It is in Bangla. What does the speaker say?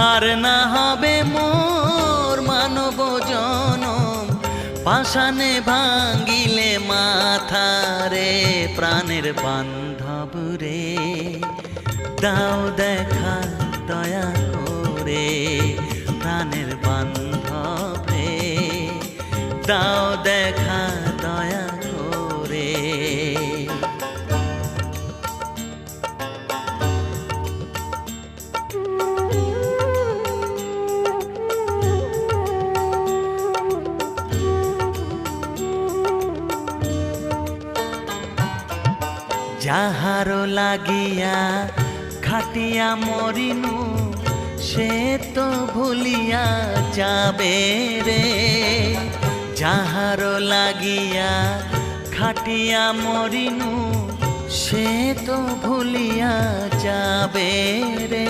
আর না হবে মোর মানব জনম, পাষাণে ভাঙ্গিলে মাথা রে। প্রাণের বান্ধব রে, দাও দেখা দয়া করে। প্রাণের বান্ধব রে, দাও দেখা দয়া করে। যাহারো লাগিয়া খাটিয়া মরিনু, সে তো ভুলিয়া যাবে রে। যাহারো লাগিয়া খাটিয়া মরিনু, সে তো ভুলিয়া যাবে রে।